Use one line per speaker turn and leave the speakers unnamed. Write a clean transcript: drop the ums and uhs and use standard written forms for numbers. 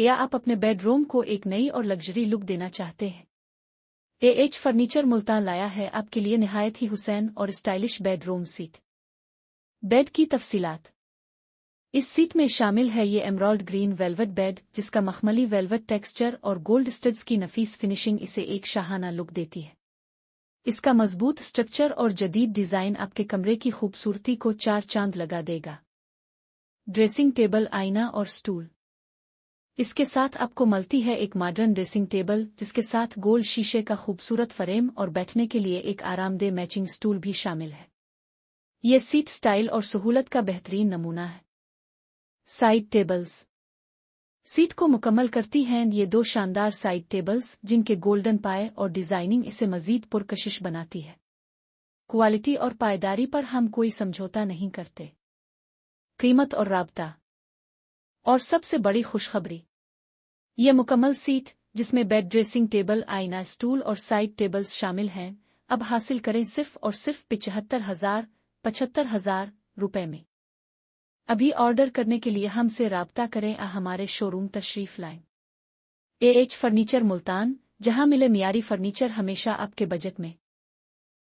क्या आप अपने बेडरूम को एक नई और लग्जरी लुक देना चाहते हैं? एएच फर्नीचर मुल्तान लाया है आपके लिए निहायत ही हुसैन और स्टाइलिश बेडरूम सीट। बेड की तफसीलात। इस सीट में शामिल है ये एमराल्ड ग्रीन वेलवेट बेड, जिसका मखमली वेलवेट टेक्सचर और गोल्ड स्टड्स की नफीस फिनिशिंग इसे एक शाहाना लुक देती है। इसका मजबूत स्ट्रक्चर और जदीद डिजाइन आपके कमरे की खूबसूरती को चार चांद लगा देगा। ड्रेसिंग टेबल, आईना और स्टूल। इसके साथ आपको मिलती है एक मॉडर्न ड्रेसिंग टेबल, जिसके साथ गोल शीशे का खूबसूरत फ्रेम और बैठने के लिए एक आरामदेह मैचिंग स्टूल भी शामिल है। यह सीट स्टाइल और सहूलत का बेहतरीन नमूना है। Side tables. सीट को मुकम्मल करती हैं ये दो शानदार साइड टेबल्स, जिनके गोल्डन पाए और डिजाइनिंग इसे मजीद पुरकशिश बनाती है। क्वालिटी और पायदारी पर हम कोई समझौता नहीं करते। कीमत और राब्ता। और सबसे बड़ी खुशखबरी, यह मुकम्मल सीट, जिसमें बेड, ड्रेसिंग टेबल, आईना, स्टूल और साइड टेबल्स शामिल हैं, अब हासिल करें सिर्फ और सिर्फ 75,000 रुपए में। अभी ऑर्डर करने के लिए हमसे राब्ता करें या हमारे शोरूम तशरीफ लाएं। एएच फर्नीचर मुल्तान, जहां मिले मियारी फर्नीचर हमेशा आपके बजट में।